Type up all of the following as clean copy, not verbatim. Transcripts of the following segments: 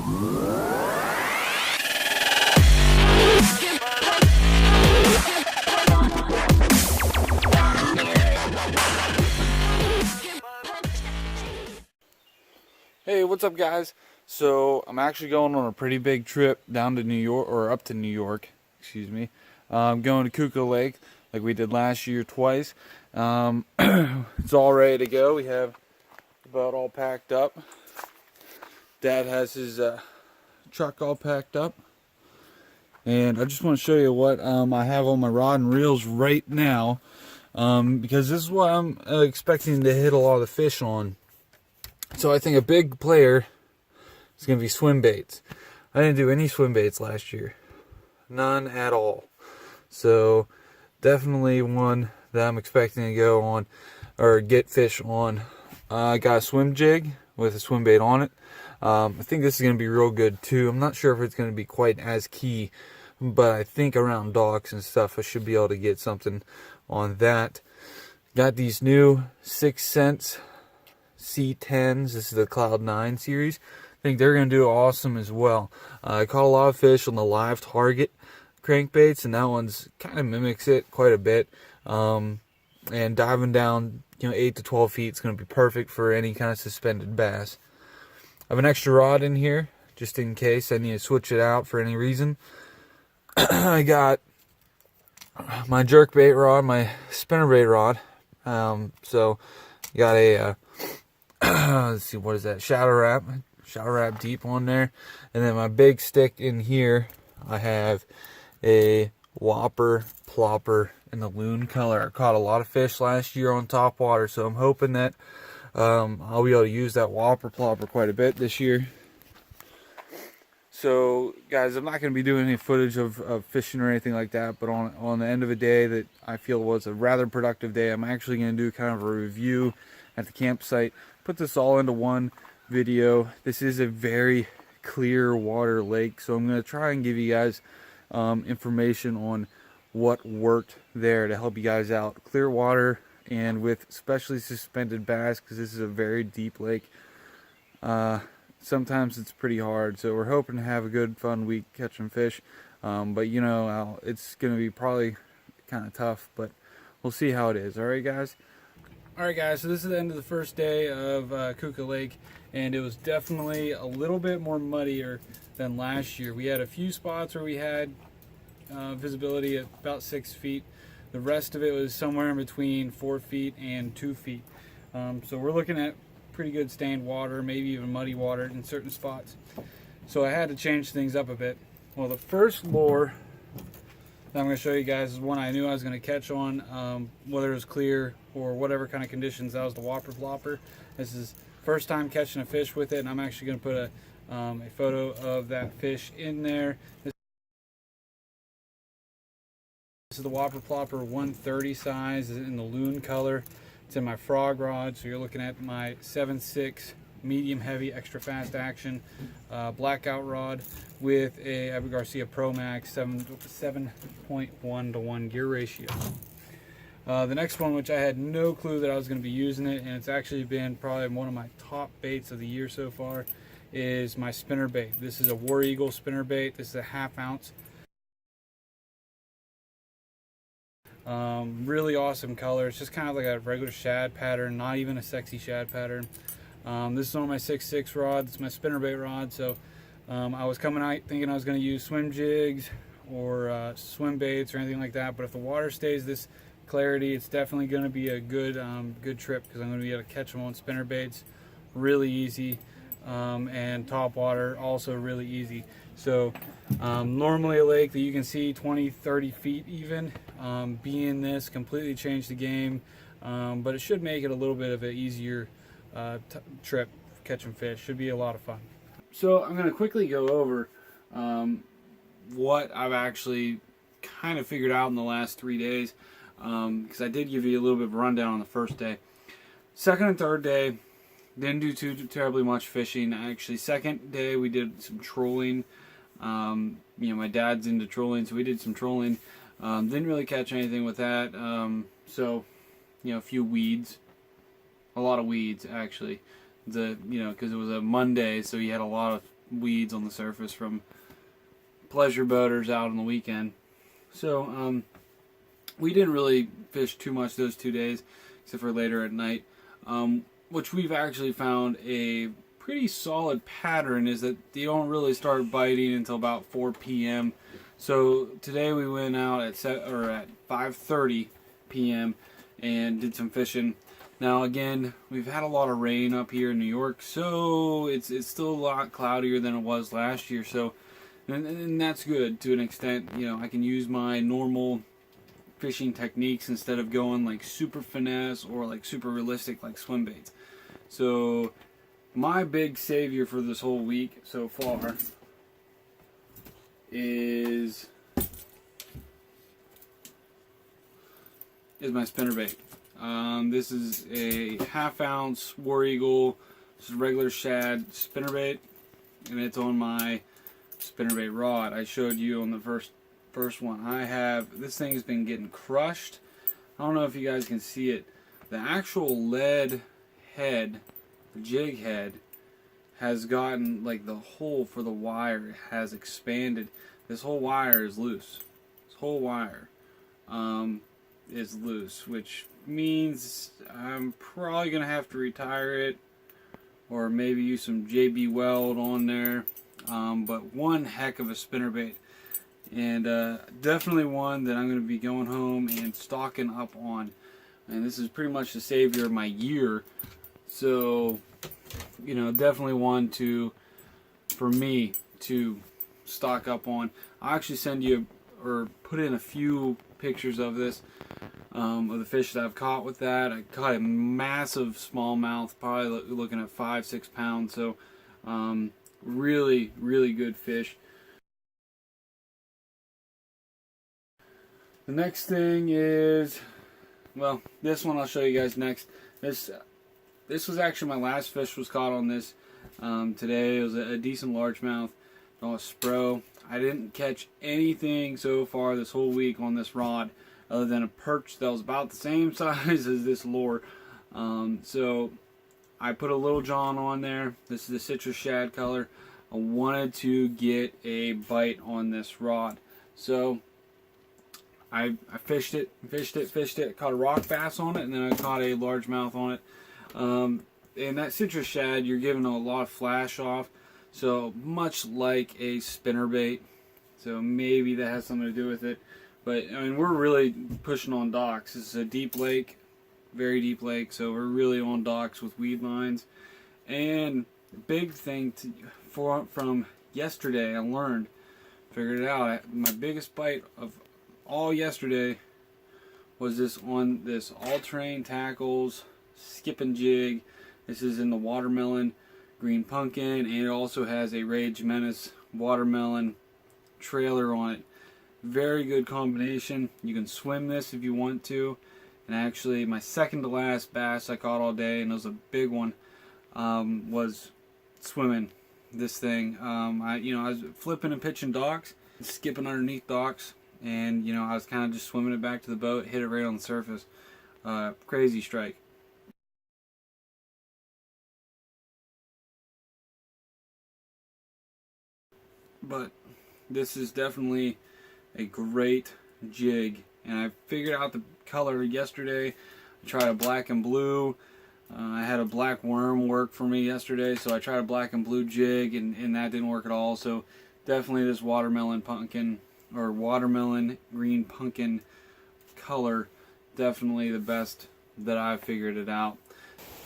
Hey, what's up guys? So I'm actually going on a pretty big trip down to New York, or up to New York, excuse me. I'm going to Kueka Lake like we did last year twice. It's all ready to go. We have about all packed up. Dad has his truck all packed up. And I just want to show you what I have on my rod and reels right now, because this is what I'm expecting to hit a lot of the fish on. So I think a big player is going to be swim baits. I didn't do any swim baits last year. None at all. So definitely one that I'm expecting to go on or get fish on. I got a swim jig with a swim bait on it. I think this is going to be real good too. I'm not sure if it's going to be quite as key, but I think around docks and stuff I should be able to get something on that. Got these new 6 Cents C10s. This is the Cloud 9 series. I think they're going to do awesome as well. I caught a lot of fish on the live target crankbaits, and that one's kind of mimics it quite a bit. And diving down, 8 to 12 feet is going to be perfect for any kind of suspended bass. I have an extra rod in here just in case I need to switch it out for any reason. I got my jerkbait rod, my spinnerbait rod. So got a let's see, what is that? Shadow wrap deep on there. And then my big stick in here, I have a whopper plopper in the loon color. I caught a lot of fish last year on top water, so I'm hoping that I'll be able to use that whopper plopper quite a bit this year. So guys, I'm not going to be doing any footage of fishing or anything like that, but on the end of a day that I feel was a rather productive day, I'm actually going to do kind of a review at the campsite. Put this all into one video. This is a very clear water lake, so I'm going to try and give you guys information on what worked there to help you guys out. Clear water, and with especially suspended bass, because this is a very deep lake. Sometimes it's pretty hard, so we're hoping to have a good fun week catching fish, but it's going to be probably kind of tough, but we'll see how it is. Alright guys, so this is the end of the first day of Kueka Lake, and it was definitely a little bit more muddier than last year. We had a few spots where we had visibility at about 6 feet. The rest of it was somewhere in between 4 feet and 2 feet. So we're looking at pretty good stained water, maybe even muddy water in certain spots. So I had to change things up a bit. Well, the first lure that I'm going to show you guys is one I knew I was going to catch on, whether it was clear or whatever kind of conditions. That was the whopper plopper. This is first time catching a fish with it, and I'm actually going to put a photo of that fish in there. This is the whopper plopper 130 size, is in the loon color. It's in my frog rod, so you're looking at my 7.6 medium heavy extra fast action blackout rod with a Abu Garcia Pro Max 7.1 to 1 gear ratio. The next one, which I had no clue that I was going to be using it, and it's actually been probably one of my top baits of the year so far, is my spinner bait. This is a War Eagle spinner bait. This is a 1/2 ounce. Really awesome color. It's just kind of like a regular shad pattern, not even a sexy shad pattern. This is on my 6.6 rod. It's my spinnerbait rod. So I was coming out thinking I was going to use swim jigs or swim baits or anything like that. But if the water stays this clarity, it's definitely going to be a good good trip, because I'm going to be able to catch them on spinner baits really easy, and top water also really easy. So normally a lake that you can see 20-30 feet even, being this completely changed the game, but it should make it a little bit of an easier trip catching fish. Should be a lot of fun. So I'm going to quickly go over what I've actually kind of figured out in the last 3 days, because I did give you a little bit of a rundown on the first day. Second and third day, didn't do too terribly much fishing. Actually, second day we did some trolling. My dad's into trolling, so we did some trolling. Didn't really catch anything with that. So, a few weeds, a lot of weeds actually. Because it was a Monday, so you had a lot of weeds on the surface from pleasure boaters out on the weekend. So we didn't really fish too much those 2 days, except for later at night. Which we've actually found a pretty solid pattern is that they don't really start biting until about 4 p.m. So today we went out at 5:30 p.m. and did some fishing. Now again, we've had a lot of rain up here in New York, so it's still a lot cloudier than it was last year. So, and that's good to an extent. You know, I can use my normal fishing techniques instead of going like super finesse or like super realistic like swim baits. So my big savior for this whole week so far is my spinnerbait. This is a 1/2 ounce War Eagle, just regular shad spinnerbait, and it's on my spinnerbait rod. I showed you on the first one. This thing has been getting crushed. I don't know if you guys can see it. The actual lead head, the jig head, has gotten, like, the hole for the wire has expanded. This whole wire is loose. This whole wire is loose, which means I'm probably going to have to retire it or maybe use some JB Weld on there. But one heck of a spinnerbait. And definitely one that I'm going to be going home and stocking up on. And this is pretty much the savior of my year. So, you know, definitely one for me to stock up on. I'll actually send you or put in a few pictures of this, of the fish that I've caught with that. I caught a massive smallmouth, probably looking at 5-6 pounds. So, really, really good fish. The next thing is, well, this one I'll show you guys next. This was actually my last fish was caught on this today. It was a decent largemouth, a spro. I didn't catch anything so far this whole week on this rod other than a perch that was about the same size as this lure. So I put a Little John on there. This is the citrus shad color. I wanted to get a bite on this rod. So I fished it, caught a rock bass on it, and then I caught a largemouth on it. And that citrus shad, you're giving a lot of flash off, so much like a spinnerbait. So maybe that has something to do with it. But I mean, we're really pushing on docks. This is a deep lake, very deep lake, so we're really on docks with weed lines. And the big thing from yesterday, I figured it out. My biggest bite of all yesterday was this on this all-terrain tackles skipping jig. This is in the watermelon green pumpkin, and it also has a Rage Menace watermelon trailer on it. Very good combination. You can swim this if you want to. And actually, my second to last bass I caught all day, and it was a big one, was swimming this thing. I was flipping and pitching docks, skipping underneath docks. And, you know, I was kind of just swimming it back to the boat, hit it right on the surface. Crazy strike. But this is definitely a great jig. And I figured out the color yesterday. I tried a black and blue. I had a black worm work for me yesterday, so I tried a black and blue jig, and that didn't work at all. So definitely this watermelon pumpkin, or watermelon green pumpkin color, definitely the best that I've figured it out.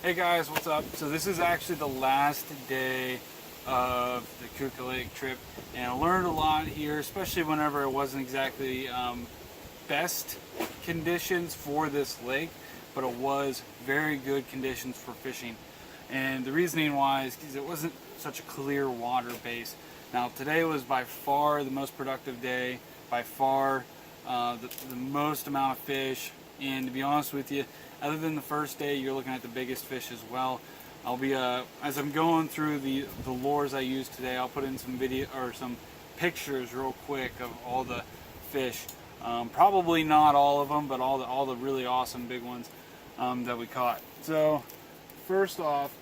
Hey guys, what's up? So this is actually the last day of the Kueka Lake trip, and I learned a lot here, especially whenever it wasn't exactly best conditions for this lake, but it was very good conditions for fishing. And the reasoning why is because it wasn't such a clear water base. Now today was by far the most productive day, by far the most amount of fish, and to be honest with you, other than the first day, you're looking at the biggest fish as well. I'll be as I'm going through the lures I used today, I'll put in some video or some pictures real quick of all the fish. Probably not all of them, but all the really awesome big ones that we caught. So first off,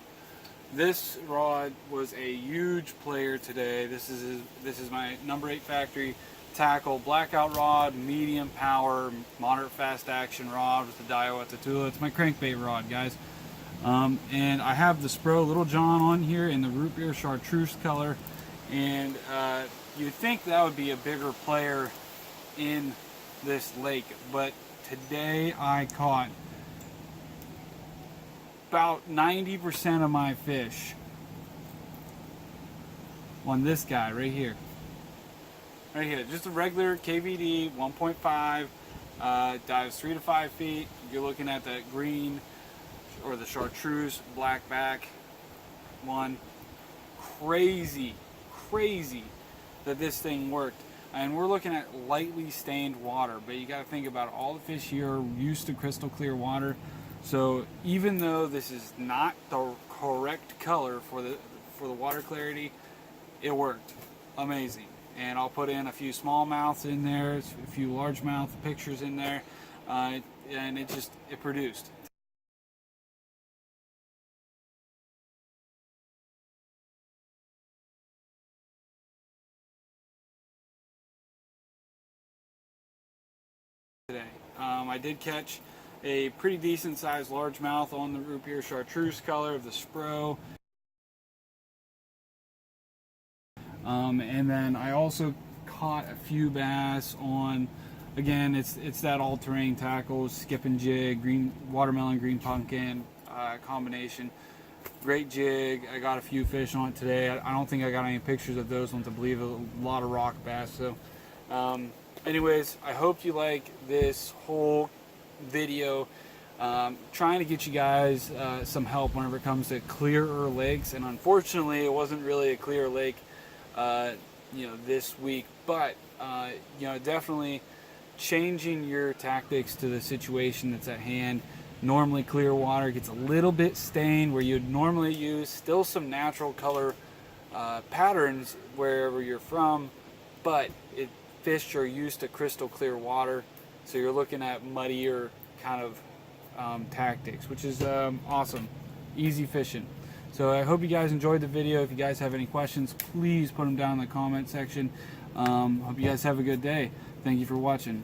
This rod was a huge player today. This is my number 8 factory tackle blackout rod, medium power, moderate fast action rod with the Dio at the tool. It's my crankbait rod, guys. And I have the Spro Little John on here in the root beer chartreuse color, and you'd think that would be a bigger player in this lake, but today I caught about 90% of my fish on this guy right here. Right here, just a regular KVD 1.5, dives 3 to 5 feet. You're looking at the green or the chartreuse black back one. Crazy that this thing worked. And we're looking at lightly stained water, but you got to think about all the fish here are used to crystal clear water. So even though this is not the correct color for the water clarity, it worked. Amazing. And I'll put in a few smallmouths in there, a few largemouth pictures in there, and it produced. Today, I did catch a pretty decent sized largemouth on the root beer chartreuse color of the Spro. And then I also caught a few bass on, again, it's that all-terrain tackle, skip and jig, green watermelon, green pumpkin combination. Great jig. I got a few fish on it today. I don't think I got any pictures of those ones. I believe a lot of rock bass. So anyways, I hope you like this whole video. Trying to get you guys some help whenever it comes to clearer lakes, and unfortunately it wasn't really a clear lake this week, but definitely changing your tactics to the situation that's at hand. Normally clear water gets a little bit stained where you'd normally use still some natural color patterns wherever you're from, but fish are used to crystal clear water, so you're looking at muddier kind of tactics, which is awesome. Easy fishing. So I hope you guys enjoyed the video. If you guys have any questions, please put them down in the comment section. Hope you guys have a good day. Thank you for watching.